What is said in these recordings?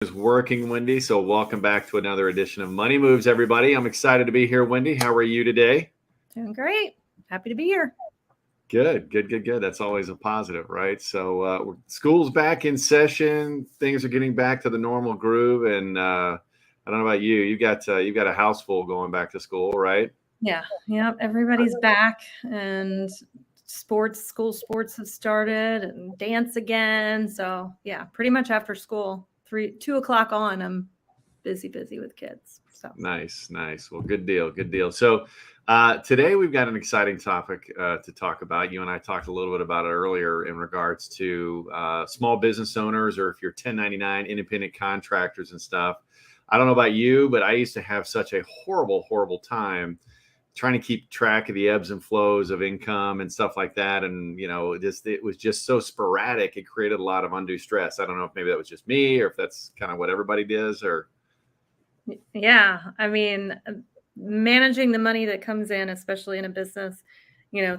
Is working, Wendy. So welcome back to another edition of Money Moves, everybody. I'm excited to be here, Wendy. How are you today? Doing great. Happy to be here. Good. That's always a positive, right? So school's back in session. Things are getting back to the normal groove, and I don't know about you. You've got a house full going back to school, right? Yeah. Yep. Everybody's back, and school sports have started, and dance again. So yeah, pretty much after school, 2 o'clock on, I'm busy with kids. So Nice. Well, good deal. So today we've got an exciting topic to talk about. You and I talked a little bit about it earlier in regards to small business owners, or if you're 1099 independent contractors and stuff. I don't know about you, but I used to have such a horrible time trying to keep track of the ebbs and flows of income and stuff like that. And, it was just so sporadic. It created a lot of undue stress. I don't know if maybe that was just me or if that's kind of what everybody does or. Yeah. I mean, managing the money that comes in, especially in a business,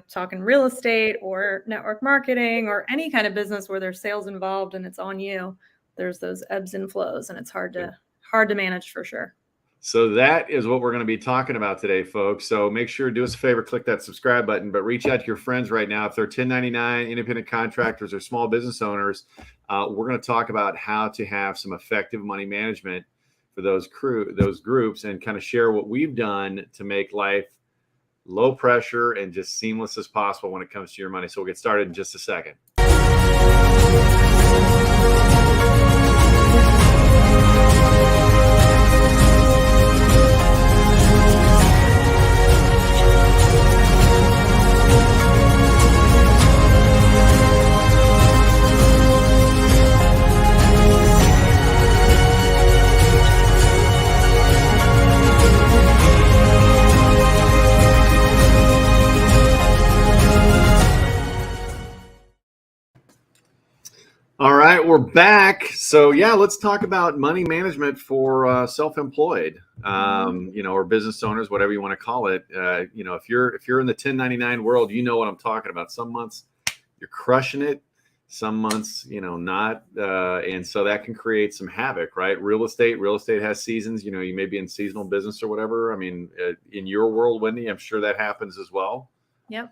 talking real estate or network marketing or any kind of business where there's sales involved and it's on you, there's those ebbs and flows, and it's hard to manage for sure. So that is what we're going to be talking about today, folks. So make sure, do us a favor, click that subscribe button, but reach out to your friends right now. If they're 1099 independent contractors or small business owners, we're going to talk about how to have some effective money management for those groups, and kind of share what we've done to make life low pressure and just seamless as possible when it comes to your money. So we'll get started in just a second. All right, we're back. So yeah, let's talk about money management for self-employed, or business owners, whatever you want to call it. If you're in the 1099 world, you know what I'm talking about. Some months you're crushing it, some months not, and so that can create some havoc, right? Real estate has seasons. You may be in seasonal business or whatever. I mean, in your world, Wendy, I'm sure that happens as well. Yep.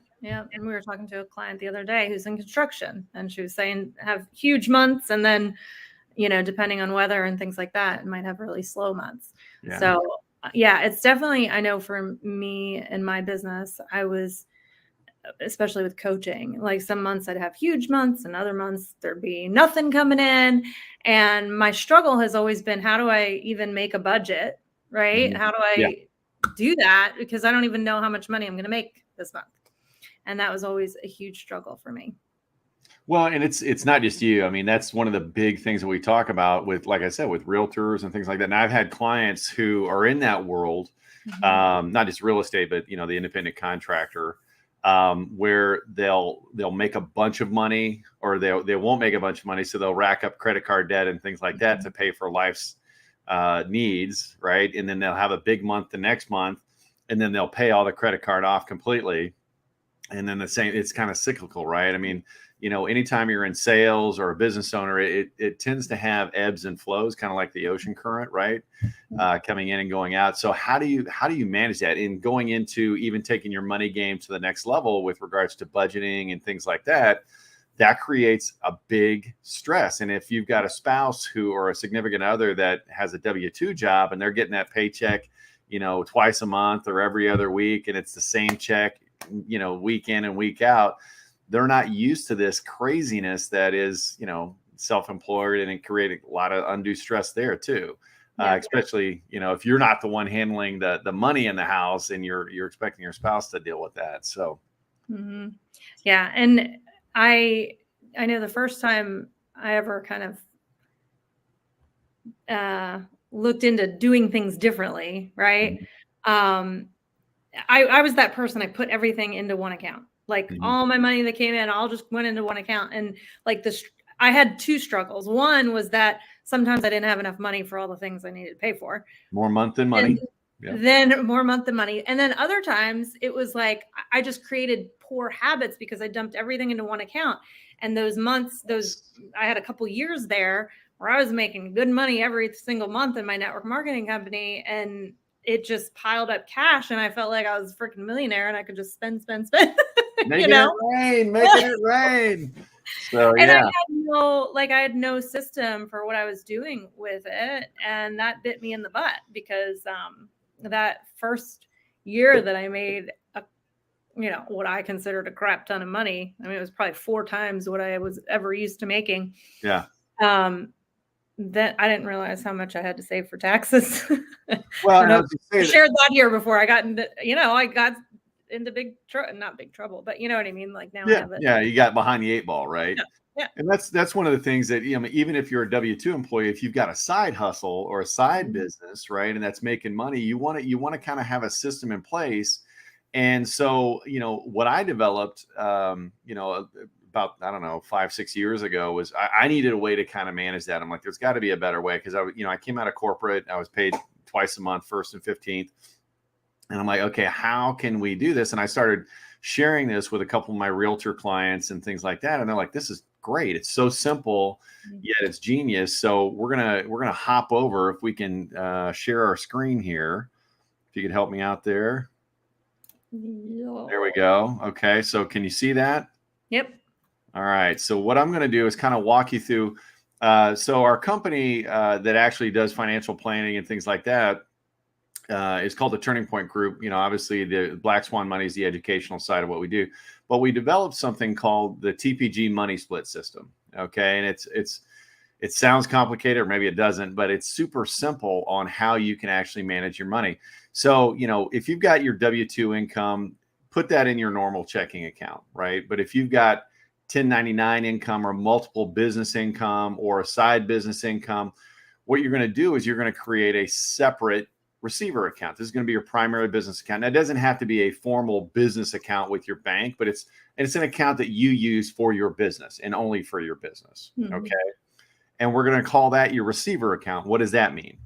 And we were talking to a client the other day who's in construction, and she was saying have huge months, and then, depending on weather and things like that, it might have really slow months. Yeah. So yeah, it's definitely, I know for me and my business, I was, especially with coaching, like some months I'd have huge months and other months there'd be nothing coming in. And my struggle has always been, how do I even make a budget, right? Mm-hmm. How do I do that? Because I don't even know how much money I'm going to make this month. And that was always a huge struggle for me. Well, and it's not just you. I mean, that's one of the big things that we talk about with, like I said, with realtors and things like that. And I've had clients who are in that world, mm-hmm. Not just real estate, but the independent contractor, where they'll make a bunch of money, or they won't make a bunch of money, so they'll rack up credit card debt and things like that, mm-hmm. to pay for life's needs, right? And then they'll have a big month the next month, and then they'll pay all the credit card off completely. And then it's kind of cyclical, right? I mean, anytime you're in sales or a business owner, it tends to have ebbs and flows, kind of like the ocean current, right? Coming in and going out. So how do you manage that in going into even taking your money game to the next level with regards to budgeting and things like that? That creates a big stress. And if you've got a spouse or a significant other that has a W-2 job, and they're getting that paycheck, twice a month or every other week, and it's the same check, week in and week out, they're not used to this craziness that is, self-employed, and it created a lot of undue stress there too. Especially, if you're not the one handling the money in the house, and you're expecting your spouse to deal with that. So, mm-hmm. Yeah. And I know the first time I ever kind of looked into doing things differently, right? Mm-hmm. I was that person. I put everything into one account, like mm-hmm. all my money that came in, all just went into one account. And like I had two struggles. One was that sometimes I didn't have enough money for all the things I needed to pay for. More month than money. Then more month than money. And then other times it was like, I just created poor habits because I dumped everything into one account. And those months, I had a couple years there where I was making good money every single month in my network marketing company, and it just piled up cash, and I felt like I was a freaking millionaire, and I could just spend. Making it rain, making it rain. So and yeah, I had no system for what I was doing with it, and that bit me in the butt, because that first year that I made what I considered a crap ton of money. I mean, it was probably 4 times what I was ever used to making. yeah. That I didn't realize how much I had to save for taxes. Well, And and I I was gonna say shared that here before I got into, I got into not big trouble, but you know what I mean? Like, now I have it. yeah, you got behind the 8 ball, right? Yeah. Yeah. And that's one of the things that, even if you're a W-2 employee, if you've got a side hustle or a side business, right, and that's making money, you want to kind of have a system in place. And so, what I developed, about, I don't know, 5-6 years ago, was I needed a way to kind of manage that. I'm like, there's got to be a better way, because I came out of corporate. I was paid twice a month, 1st and 15th. And I'm like, okay, how can we do this? And I started sharing this with a couple of my realtor clients and things like that. And they're like, this is great. It's so simple, yet it's genius. So we're gonna hop over, if we can share our screen here. If you could help me out there. There we go. Okay, so can you see that? Yep. All right. So what I'm going to do is kind of walk you through. So our company that actually does financial planning and things like that is called the Turning Point Group. Obviously the Black Swan Money is the educational side of what we do, but we developed something called the TPG money split system. Okay, and it sounds complicated, or maybe it doesn't, but it's super simple on how you can actually manage your money. So, if you've got your W-2 income, put that in your normal checking account, right? But if you've got 1099 income or multiple business income or a side business income, what you're going to do is you're going to create a separate receiver account. This is going to be your primary business account. Now, it doesn't have to be a formal business account with your bank, but it's an account that you use for your business and only for your business. Okay. And we're going to call that your receiver account. What does that mean?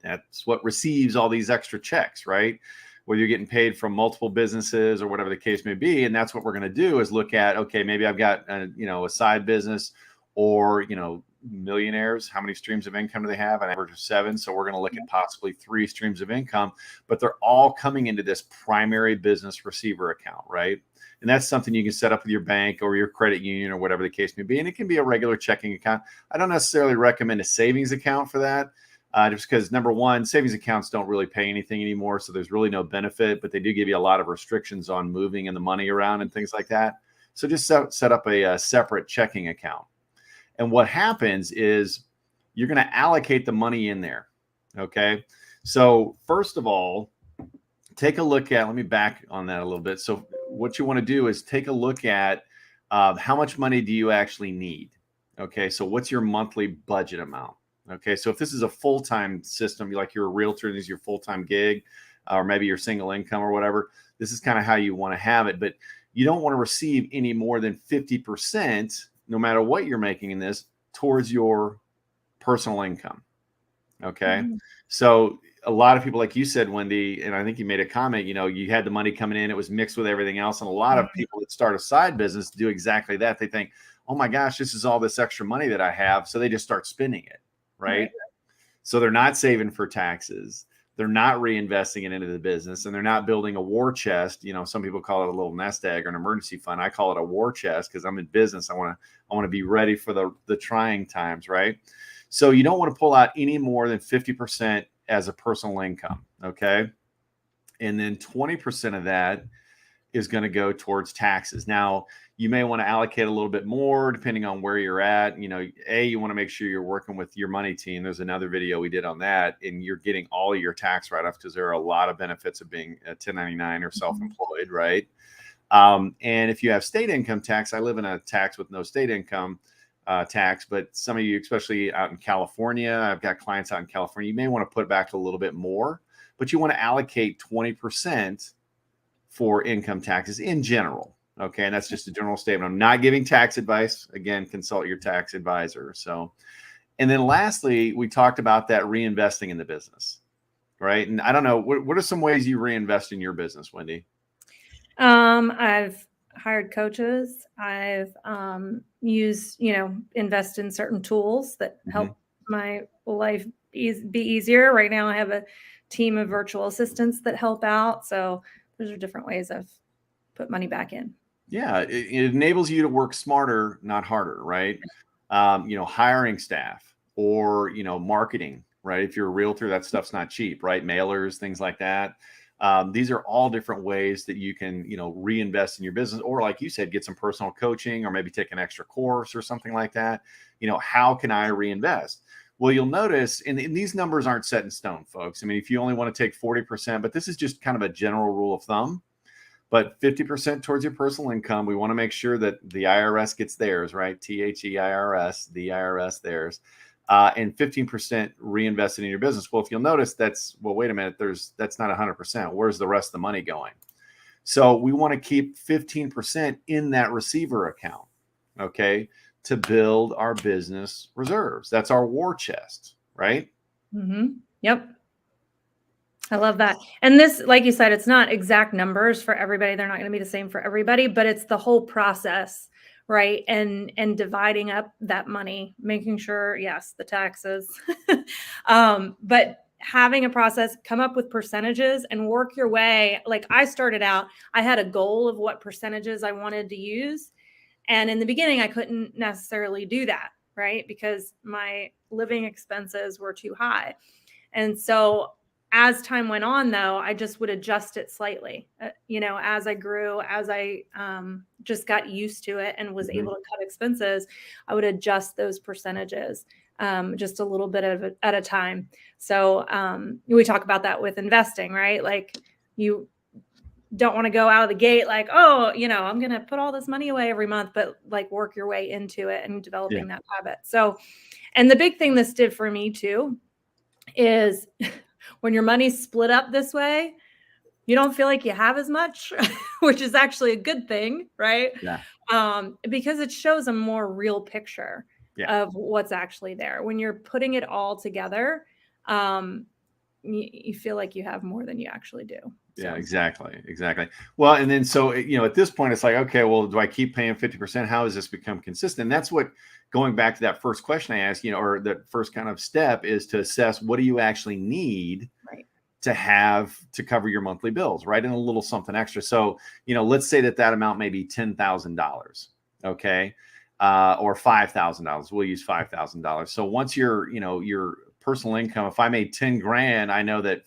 That's what receives all these extra checks, right? Whether you're getting paid from multiple businesses or whatever the case may be. And that's what we're going to do, is look at, okay, maybe I've got a side business, or millionaires, how many streams of income do they have? An average of 7. So we're going to look at possibly 3 streams of income, but they're all coming into this primary business receiver account, right? And that's something you can set up with your bank or your credit union or whatever the case may be. And it can be a regular checking account. I don't necessarily recommend a savings account for that, just because, number one, savings accounts don't really pay anything anymore. So there's really no benefit, but they do give you a lot of restrictions on moving and the money around and things like that. So just set up a separate checking account. And what happens is you're going to allocate the money in there. Okay. So first of all, take a look at, let me back on that a little bit. So what you want to do is take a look at how much money do you actually need? Okay. So what's your monthly budget amount? Okay. So if this is a full-time system, like you're a realtor and this is your full-time gig, or maybe you're single income or whatever, this is kind of how you want to have it. But you don't want to receive any more than 50%, no matter what you're making in this, towards your personal income. Okay. So a lot of people, like you said, Wendy, and I think you made a comment, you had the money coming in, it was mixed with everything else. And a lot of people that start a side business do exactly that. They think, oh my gosh, this is all this extra money that I have. So they just start spending it. Right. So they're not saving for taxes. They're not reinvesting it into the business, and they're not building a war chest. Some people call it a little nest egg or an emergency fund. I call it a war chest, because I'm in business. I want to be ready for the trying times. Right. So you don't want to pull out any more than 50% as a personal income. Okay. And then 20% of that is going to go towards taxes. Now, you may want to allocate a little bit more depending on where you're at. You want to make sure you're working with your money team. There's another video we did on that, and you're getting all of your tax write-offs, because there are a lot of benefits of being a 1099 or self-employed, right? And if you have state income tax, I live in a tax with no state income tax, but some of you, especially out in California, I've got clients out in California, you may want to put back a little bit more, but you want to allocate 20% for income taxes in general. Okay. And that's just a general statement. I'm not giving tax advice. Again, consult your tax advisor. So, and then lastly, we talked about that reinvesting in the business, right? And I don't know, what are some ways you reinvest in your business, Wendy? I've hired coaches. I've used, invest in certain tools that help my life be easier. Right now, I have a team of virtual assistants that help out. So those are different ways I've put money back in. Yeah, it enables you to work smarter, not harder, right? Hiring staff or, marketing, right? If you're a realtor, that stuff's not cheap, right? Mailers, things like that. These are all different ways that you can, reinvest in your business, or like you said, get some personal coaching, or maybe take an extra course or something like that. How can I reinvest? Well, you'll notice, and these numbers aren't set in stone, folks. I mean, if you only want to take 40%, but this is just kind of a general rule of thumb. But 50% towards your personal income. We want to make sure that the IRS gets theirs, right? THEIRS, the IRS theirs. And 15% reinvested in your business. Well, if you'll notice, wait a minute, that's not 100%. Where's the rest of the money going? So we want to keep 15% in that receiver account, okay, to build our business reserves. That's our war chest, right? Yep. I love that. And this, like you said, it's not exact numbers for everybody. They're not going to be the same for everybody, but it's the whole process, right? And dividing up that money, making sure, yes, the taxes, but having a process, come up with percentages and work your way. Like I started out, I had a goal of what percentages I wanted to use. And in the beginning, I couldn't necessarily do that, right? Because my living expenses were too high. And so as time went on, though, I just would adjust it slightly, as I grew, as I just got used to it and was able to cut expenses, I would adjust those percentages just a little bit at a time. So we talk about that with investing, right? Like you don't want to go out of the gate like, oh, I'm going to put all this money away every month, but like work your way into it and developing that habit. So, and the big thing this did for me too is when your money's split up this way, you don't feel like you have as much, which is actually a good thing, right? Yeah. Because it shows a more real picture of what's actually there. When you're putting it all together, you feel like you have more than you actually do. Yeah, exactly. Well, and then so, at this point, it's like, okay, well, do I keep paying 50%? How has this become consistent? And that's what, going back to that first question I asked, or the first kind of step is to assess what do you actually need to have to cover your monthly bills, right? And a little something extra. So, let's say that amount may be $10,000, okay? Or $5,000. We'll use $5,000. So once your personal income, if I made 10 grand, I know that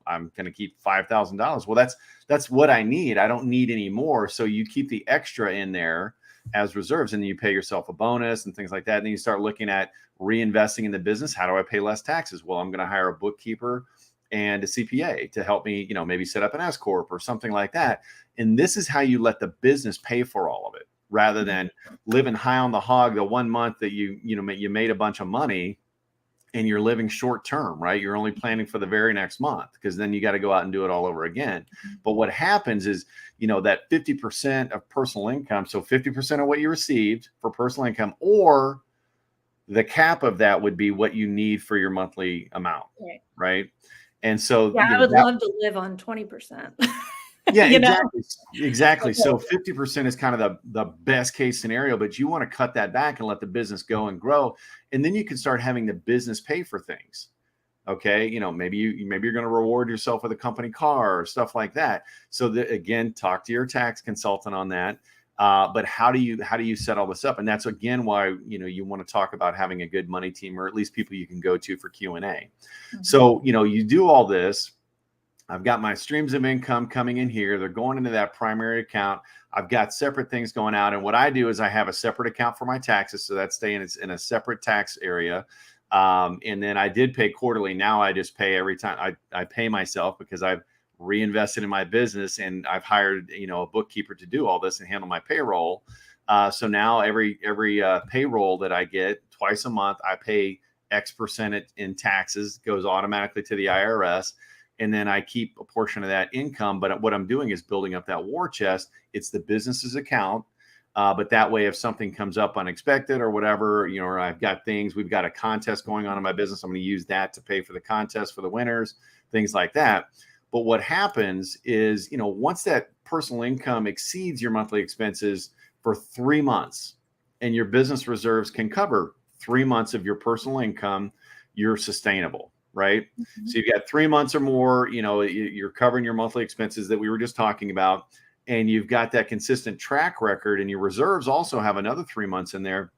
I'm going to keep $5,000. Well, that's what I need. I don't need any more. So you keep the extra in there as reserves, and then you pay yourself a bonus and things like that. And then you start looking at reinvesting in the business. How do I pay less taxes? Well, I'm going to hire a bookkeeper and a CPA to help me, maybe set up an S corp or something like that. And this is how you let the business pay for all of it, rather than living high on the hog the 1 month that you made a bunch of money. And you're living short term, right? You're only planning for the very next month, because then you got to go out and do it all over again. But what happens is, that 50% of personal income, so 50% of what you received for personal income, or the cap of that would be what you need for your monthly amount, right? And so, I would love to live on 20%. Yeah, exactly. So 50% is kind of the best case scenario, but you want to cut that back and let the business go and grow. And then you can start having the business pay for things. Okay. Maybe you're going to reward yourself with a company car or stuff like that. So again, talk to your tax consultant on that. But how do you set all this up? And that's again why, you want to talk about having a good money team, or at least people you can go to for Q&A. So, you do all this. I've got my streams of income coming in here. They're going into that primary account. I've got separate things going out. And what I do is I have a separate account for my taxes. So that's staying in a separate tax area. And then I did pay quarterly. Now I just pay every time I pay myself, because I've reinvested in my business and I've hired, a bookkeeper to do all this and handle my payroll. So now every payroll that I get twice a month, I pay X percent in taxes, goes automatically to the IRS. And then I keep a portion of that income. But what I'm doing is building up that war chest. It's the business's account. But that way, if something comes up unexpected or whatever, or I've got we've got a contest going on in my business, I'm going to use that to pay for the contest for the winners, things like that. But what happens is, once that personal income exceeds your monthly expenses for 3 months, and your business reserves can cover 3 months of your personal income, you're sustainable, right? So you've got 3 months or more, you're covering your monthly expenses that we were just talking about, and you've got that consistent track record, and your reserves also have another 3 months in there.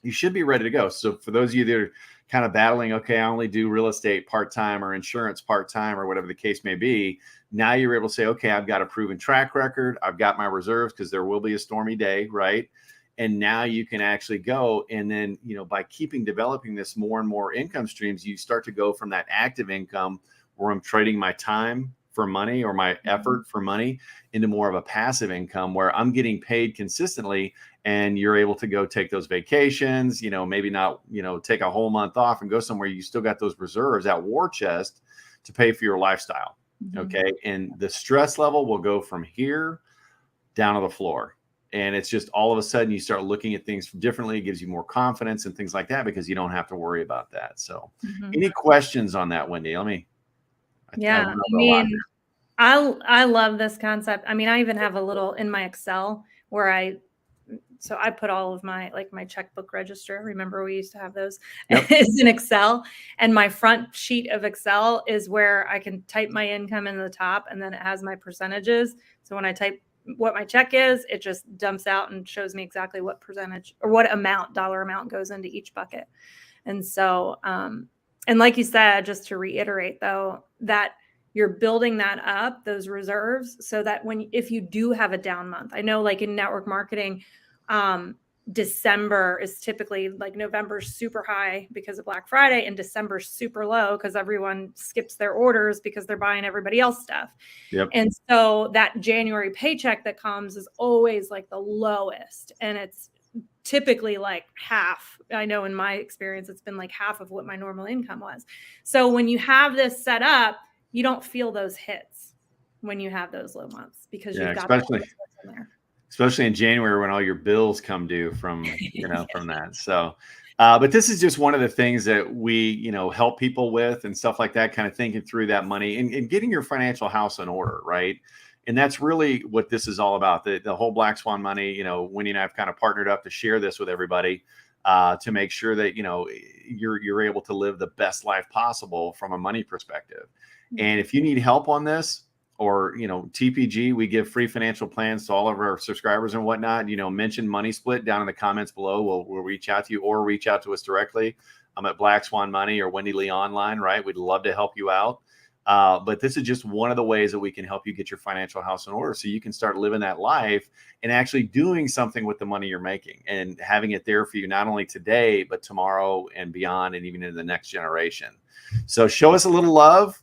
You should be ready to go. So for those of you that are kind of battling, okay, I only do real estate part-time or insurance part-time or whatever the case may be, now you're able to say, okay, I've got a proven track record. I've got my reserves because there will be a stormy day, right? And now you can actually go, and then, by developing this more and more income streams, you start to go from that active income where I'm trading my time for money or my effort for money into more of a passive income where I'm getting paid consistently, and you're able to go take those vacations, maybe not, take a whole month off and go somewhere. You still got those reserves, that war chest to pay for your lifestyle. Okay. And the stress level will go from here down to the floor. And it's just all of a sudden you start looking at things differently. It gives you more confidence and things like that because you don't have to worry about that. So any questions on that, Wendy? Yeah. I love this concept. I mean, I even have a little in my Excel where I put all of my checkbook register. Remember we used to have those. Yep. It's in Excel, and my front sheet of Excel is where I can type my income in the top, and then it has my percentages. So when I type what my check is, it just dumps out and shows me exactly what percentage or what dollar amount goes into each bucket. And so, and like you said, just to reiterate though, that you're building that up, those reserves, so that if you do have a down month, I know like in network marketing, December is typically November's super high because of Black Friday, and December's super low because everyone skips their orders because they're buying everybody else stuff. Yep. And so that January paycheck that comes is always the lowest, and it's typically half. I know in my experience, it's been half of what my normal income was. So when you have this set up, you don't feel those hits when you have those low months because you've got that in there. Especially in January when all your bills come due from, from that. So, but this is just one of the things that we, help people with and stuff like that, kind of thinking through that money and getting your financial house in order, right? And that's really what this is all about. The whole Black Swan money, Wendy and I have kind of partnered up to share this with everybody to make sure that, you're able to live the best life possible from a money perspective. And if you need help on this, or, TPG, we give free financial plans to all of our subscribers and whatnot. Mention Money Split down in the comments below. We'll reach out to you, or reach out to us directly. I'm at Black Swan Money or Wendy Lee Online, right? We'd love to help you out. But this is just one of the ways that we can help you get your financial house in order so you can start living that life and actually doing something with the money you're making and having it there for you, not only today, but tomorrow and beyond, and even into the next generation. So show us a little love.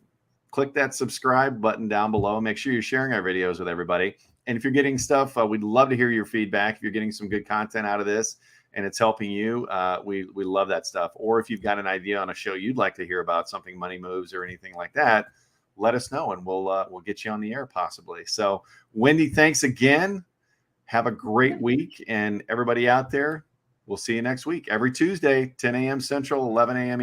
Click that subscribe button down below. Make sure you're sharing our videos with everybody. And if you're getting stuff, we'd love to hear your feedback. If you're getting some good content out of this and it's helping you, we love that stuff. Or if you've got an idea on a show you'd like to hear about, something money moves or anything like that, let us know and we'll get you on the air possibly. So Wendy, thanks again. Have a great week. And everybody out there, we'll see you next week. Every Tuesday, 10 a.m. Central, 11 a.m. Eastern.